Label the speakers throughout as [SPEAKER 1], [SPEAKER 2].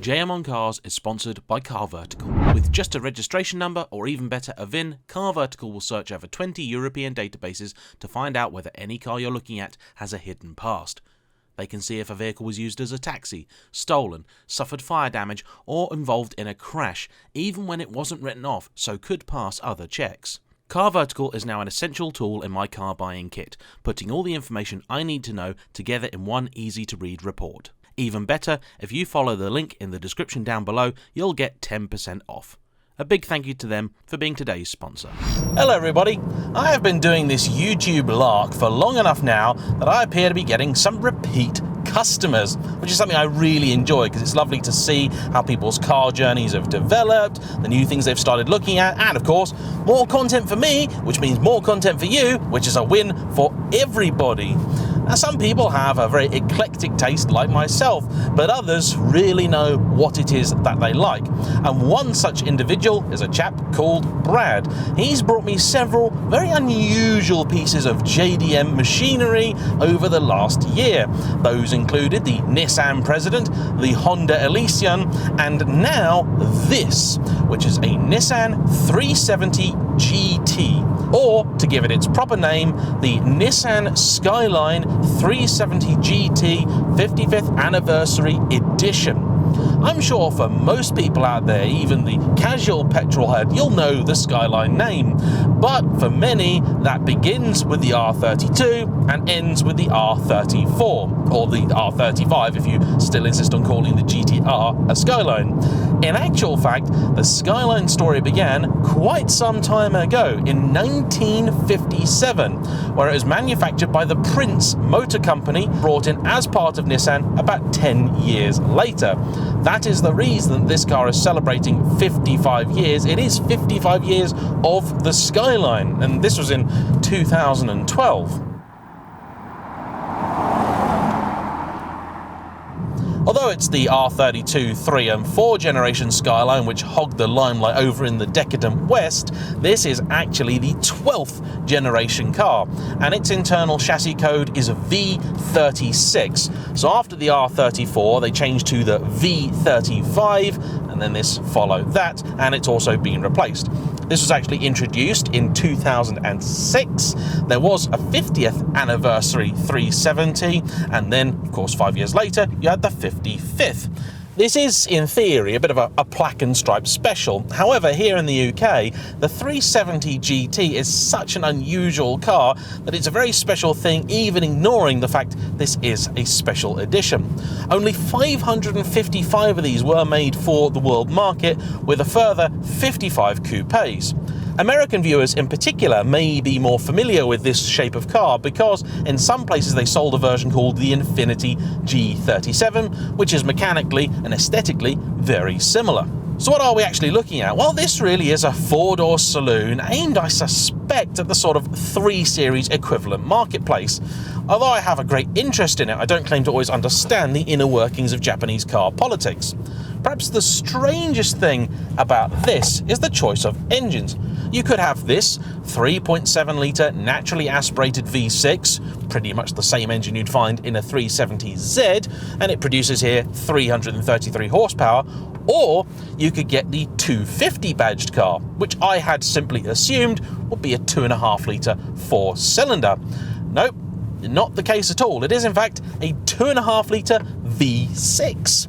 [SPEAKER 1] JayEmm on Cars is sponsored by Car Vertical. With just a registration number, or even better, a VIN, Car Vertical will search over 20 European databases to find out whether any car you're looking at has a hidden past. They can see if a vehicle was used as a taxi, stolen, suffered fire damage, or involved in a crash, even when it wasn't written off, so could pass other checks. Car Vertical is now an essential tool in my car buying kit, putting all the information I need to know together in one easy-to-read report. Even better, if you follow the link in the description down below, you'll get 10% off. A big thank you to them for being today's sponsor.
[SPEAKER 2] Hello everybody, I have been doing this YouTube lark for long enough now that I appear to be getting some repeat customers, which is something I really enjoy because it's lovely to see how people's car journeys have developed, the new things they've started looking at, and of course, more content for me, which means more content for you, which is a win for everybody. Now, some people have a very eclectic taste like myself, but others really know what it is that they like. And one such individual is a chap called Brad. He's brought me several very unusual pieces of JDM machinery over the last year. Those included the Nissan President, the Honda Elysion, and now this, which is a Nissan 370GT. Or, to give it its proper name, the Nissan Skyline 370GT 55th Anniversary Edition. I'm sure for most people out there, even the casual petrol head, you'll know the Skyline name. But for many, that begins with the R32 and ends with the R34, or the R35 if you still insist on calling the GTR a Skyline. In actual fact, the Skyline story began quite some time ago, in 1957, where it was manufactured by the Prince Motor Company, brought in as part of Nissan about 10 years later. That is the reason this car is celebrating 55 years. It is 55 years of the Skyline, and this was in 2012. Although it's the R32 3 and 4 generation Skyline which hogged the limelight over in the decadent West, this is actually the 12th generation car, and its internal chassis code is V36. So after the R34, they changed to the V35, and then this followed that, and it's also been replaced. This was actually introduced in 2006. There was a 50th anniversary 370, and then, of course, 5 years later, you had the 55th. This is, in theory, a bit of a plaque and stripe special. However, here in the UK, the 370GT is such an unusual car that it's a very special thing, even ignoring the fact this is a special edition. Only 555 of these were made for the world market, with a further 55 coupes. American viewers in particular may be more familiar with this shape of car because in some places they sold a version called the Infiniti G37, which is mechanically and aesthetically very similar. So what are we actually looking at? Well, this really is a four-door saloon aimed, I suspect, at the sort of 3 Series equivalent marketplace. Although I have a great interest in it, I don't claim to always understand the inner workings of Japanese car politics. Perhaps the strangest thing about this is the choice of engines. You could have this 3.7 litre naturally aspirated V6, pretty much the same engine you'd find in a 370Z, and it produces here 333 horsepower, or you could get the 250 badged car, which I had simply assumed would be a 2.5 litre 4-cylinder. Nope, not the case at all. It is in fact a 2.5 litre V6.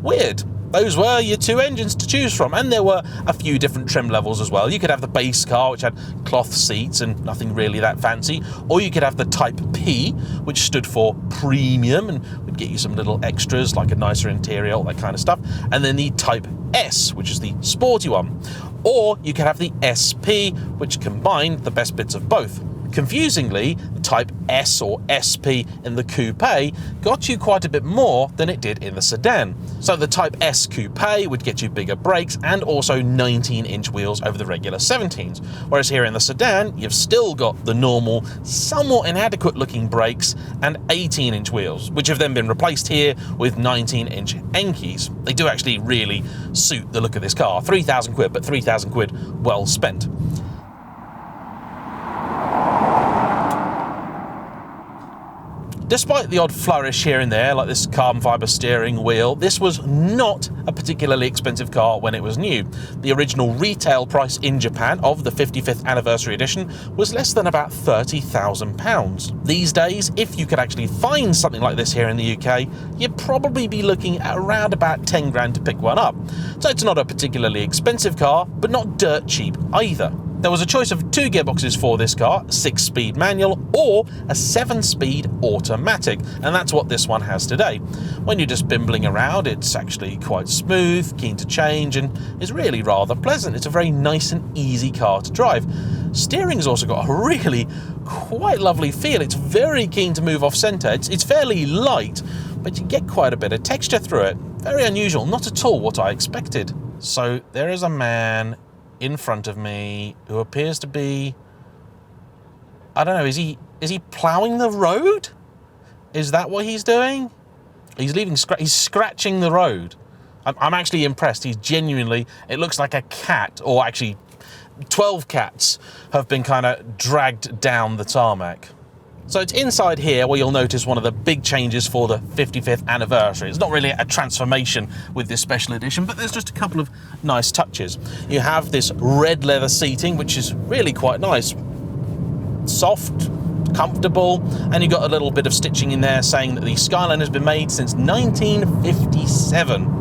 [SPEAKER 2] Weird. Those were your 2 engines to choose from, and there were a few different trim levels as well. You could have the base car, which had cloth seats and nothing really that fancy, or you could have the Type P, which stood for premium and would get you some little extras like a nicer interior, all that kind of stuff, and then the Type S, which is the sporty one. Or you could have the SP, which combined the best bits of both. Confusingly, the Type S or SP in the coupe got you quite a bit more than it did in the sedan. So the Type S coupe would get you bigger brakes and also 19-inch wheels over the regular 17s, whereas here in the sedan you've still got the normal, somewhat inadequate looking brakes and 18-inch wheels, which have then been replaced here with 19-inch Enkis. They do actually really suit the look of this car. 3,000 quid, but 3,000 quid well spent. Despite the odd flourish here and there, like this carbon fibre steering wheel, this was not a particularly expensive car when it was new. The original retail price in Japan of the 55th anniversary edition was less than about £30,000. These days, if you could actually find something like this here in the UK, you'd probably be looking at around about 10 grand to pick one up. So it's not a particularly expensive car, but not dirt cheap either. There was a choice of 2 gearboxes for this car, 6-speed manual or a 7-speed automatic, and that's what this one has today. When you're just bimbling around, it's actually quite smooth, keen to change, and is really rather pleasant. It's a very nice and easy car to drive. Steering's also got a really quite lovely feel. It's very keen to move off centre. It's fairly light, but you get quite a bit of texture through it. Very unusual, not at all what I expected. So there is a man in front of me who appears to be, I don't know, is he ploughing the road? Is that what he's doing? He's scratching the road. I'm actually impressed. He's genuinely, it looks like a cat, or actually 12 cats have been kind of dragged down the tarmac. So it's inside here where you'll notice one of the big changes for the 55th anniversary. It's not really a transformation with this special edition, but there's just a couple of nice touches. You have this red leather seating, which is really quite nice. Soft, comfortable, and you've got a little bit of stitching in there saying that the Skyline has been made since 1957.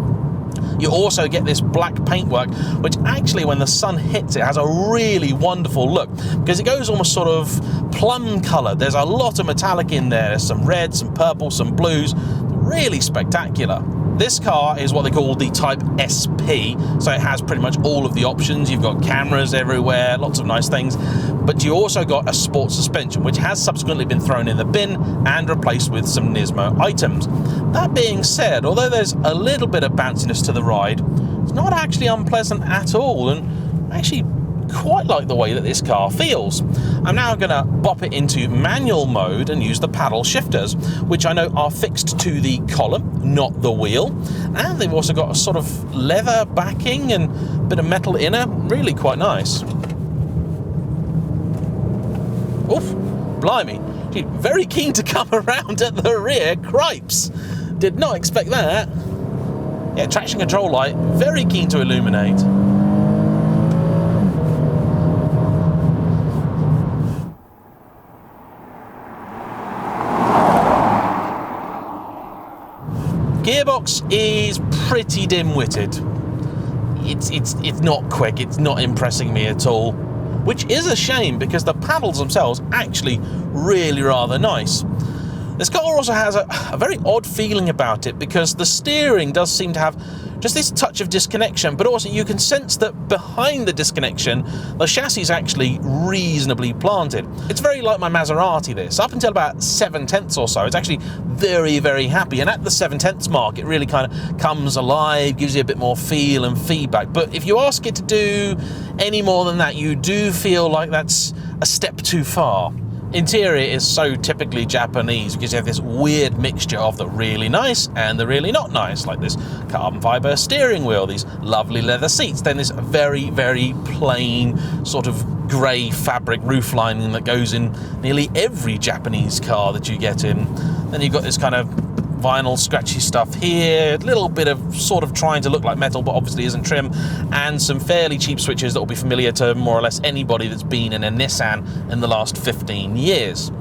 [SPEAKER 2] You also get this black paintwork, which actually, when the sun hits it, has a really wonderful look, because it goes almost sort of plum coloured. There's a lot of metallic in there. There's some red, some purple, some blues. Really spectacular. This car is what they call the Type SP, so it has pretty much all of the options. You've got cameras everywhere, lots of nice things, but you also got a sport suspension, which has subsequently been thrown in the bin and replaced with some Nismo items. That being said, although there's a little bit of bounciness to the ride, it's not actually unpleasant at all, and actually quite like the way that this car feels. I'm now going to bop it into manual mode and use the paddle shifters, which I know are fixed to the column, not the wheel, and they've also got a sort of leather backing and a bit of metal inner. Really quite nice. Oof, blimey, she's very keen to come around at the rear. Cripes, did not expect that. Yeah, traction control light, very keen to illuminate. Gearbox is pretty dim-witted. It's not quick, it's not impressing me at all, which is a shame because the paddles themselves actually really rather nice. This car also has a very odd feeling about it because the steering does seem to have just this touch of disconnection, but also you can sense that behind the disconnection, the chassis is actually reasonably planted. It's very like my Maserati, this. Up until about 7/10 or so, it's actually very, very happy, and at the 7/10 mark, it really kind of comes alive, gives you a bit more feel and feedback. But if you ask it to do any more than that, you do feel like that's a step too far. Interior is so typically Japanese because you have this weird mixture of the really nice and the really not nice, like this carbon fibre steering wheel, these lovely leather seats, then this very, very plain sort of grey fabric roof lining that goes in nearly every Japanese car that you get in. Then you've got this kind of vinyl scratchy stuff here, a little bit of sort of trying to look like metal but obviously isn't trim, and some fairly cheap switches that will be familiar to more or less anybody that's been in a Nissan in the last 15 years.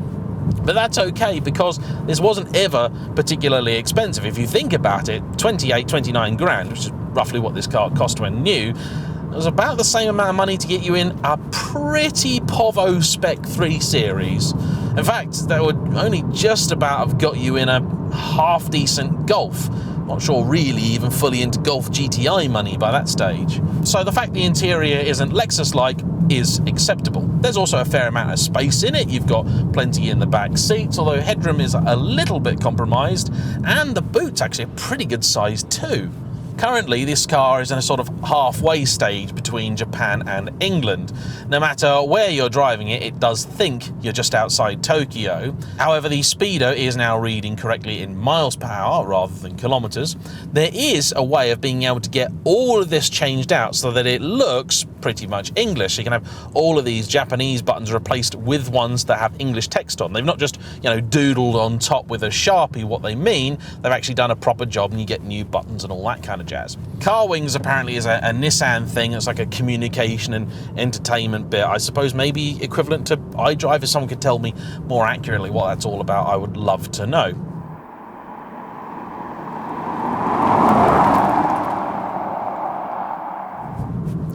[SPEAKER 2] But that's okay because this wasn't ever particularly expensive. If you think about it, 29 grand, which is roughly what this car cost when new, it was about the same amount of money to get you in a pretty povo spec 3 Series. In fact, that would only just about have got you in a half-decent Golf. Not sure really even fully into Golf GTI money by that stage. So the fact the interior isn't Lexus-like is acceptable. There's also a fair amount of space in it. You've got plenty in the back seats, although headroom is a little bit compromised, and the boot's actually a pretty good size too. Currently, this car is in a sort of halfway stage between Japan and England. No matter where you're driving it, it does think you're just outside Tokyo. However, the speedo is now reading correctly in miles per hour rather than kilometers. There is a way of being able to get all of this changed out so that it looks pretty much English. You can have all of these Japanese buttons replaced with ones that have English text on. They've not just, you know, doodled on top with a Sharpie what they mean. They've actually done a proper job, and you get new buttons and all that kind of jazz. Car Wings apparently is a Nissan thing. It's like a communication and entertainment bit. I suppose maybe equivalent to iDrive. If someone could tell me more accurately what that's all about, I would love to know.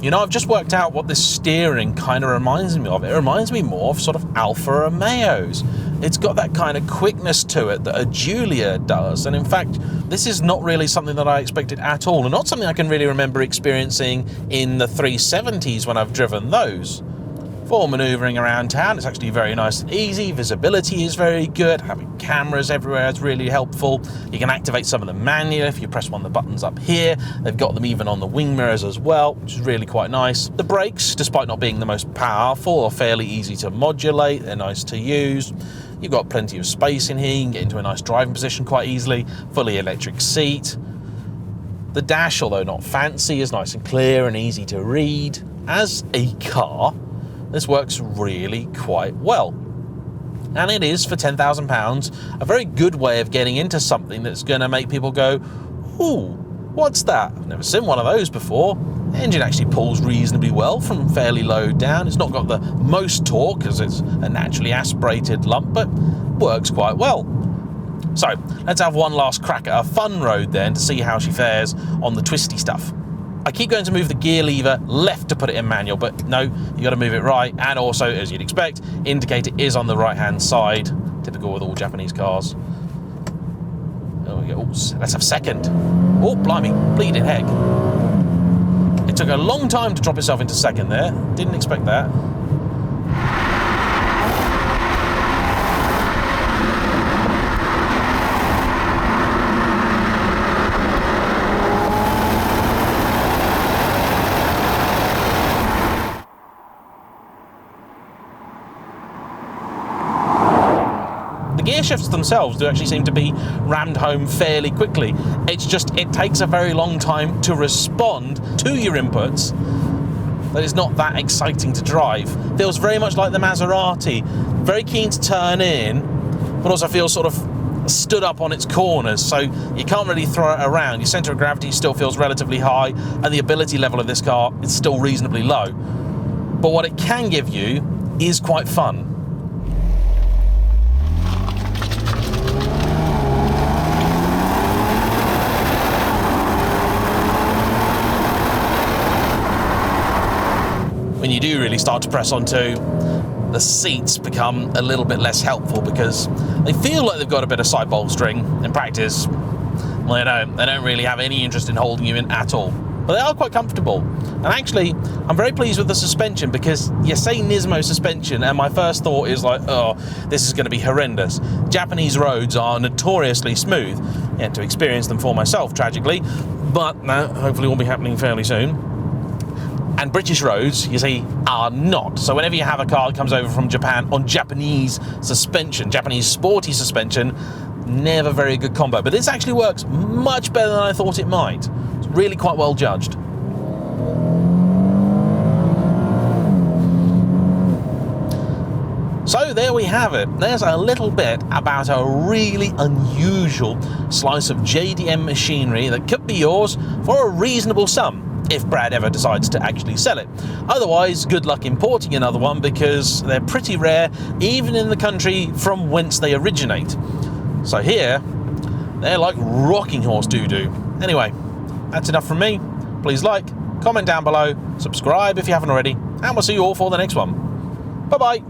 [SPEAKER 2] You know, I've just worked out what this steering kind of reminds me of. It reminds me more of sort of Alfa Romeos. It's got that kind of quickness to it that a Giulia does. And in fact, this is not really something that I expected at all, and not something I can really remember experiencing in the 370s when I've driven those. For manoeuvring around town, it's actually very nice and easy. Visibility is very good. Having cameras everywhere is really helpful. You can activate some of them manually if you press one of the buttons up here. They've got them even on the wing mirrors as well, which is really quite nice. The brakes, despite not being the most powerful, are fairly easy to modulate. They're nice to use. You've got plenty of space in here. You can get into a nice driving position quite easily. Fully electric seat. The dash, although not fancy, is nice and clear and easy to read. As a car, this works really quite well. And it is, for £10,000, a very good way of getting into something that's going to make people go, ooh, what's that? I've never seen one of those before. The engine actually pulls reasonably well from fairly low down. It's not got the most torque because it's a naturally aspirated lump, but works quite well. So let's have one last crack at a fun road then to see how she fares on the twisty stuff. I keep going to move the gear lever left to put it in manual, but no, you got to move it right. And also, as you'd expect, indicator is on the right-hand side, typical with all Japanese cars. There we go. Ooh, let's have second. Oh, blimey, bleeding heck. It took a long time to drop itself into second there. Didn't expect that. The gear shifts themselves do actually seem to be rammed home fairly quickly. It's just, it takes a very long time to respond to your inputs. That is not that exciting to drive. Feels very much like the Maserati. Very keen to turn in, but also feels sort of stood up on its corners, so you can't really throw it around. Your centre of gravity still feels relatively high, and the ability level of this car is still reasonably low. But what it can give you is quite fun. When you do really start to press onto, the seats become a little bit less helpful because they feel like they've got a bit of side bolstering. In practice, well, they don't really have any interest in holding you in at all. But they are quite comfortable. And actually, I'm very pleased with the suspension because you say Nismo suspension and my first thought is like, oh, this is going to be horrendous. Japanese roads are notoriously smooth. Yet to experience them for myself, tragically. But no, hopefully it will be happening fairly soon. And British roads, you see, are not. So whenever you have a car that comes over from Japan on Japanese suspension, Japanese sporty suspension, never very good combo. But this actually works much better than I thought it might. It's really quite well judged. So there we have it. There's a little bit about a really unusual slice of JayEmm machinery that could be yours for a reasonable sum, if Brad ever decides to actually sell it. Otherwise, good luck importing another one because they're pretty rare, even in the country from whence they originate. So here, they're like rocking horse doo-doo. Anyway, that's enough from me. Please like, comment down below, subscribe if you haven't already, and we'll see you all for the next one. Bye-bye.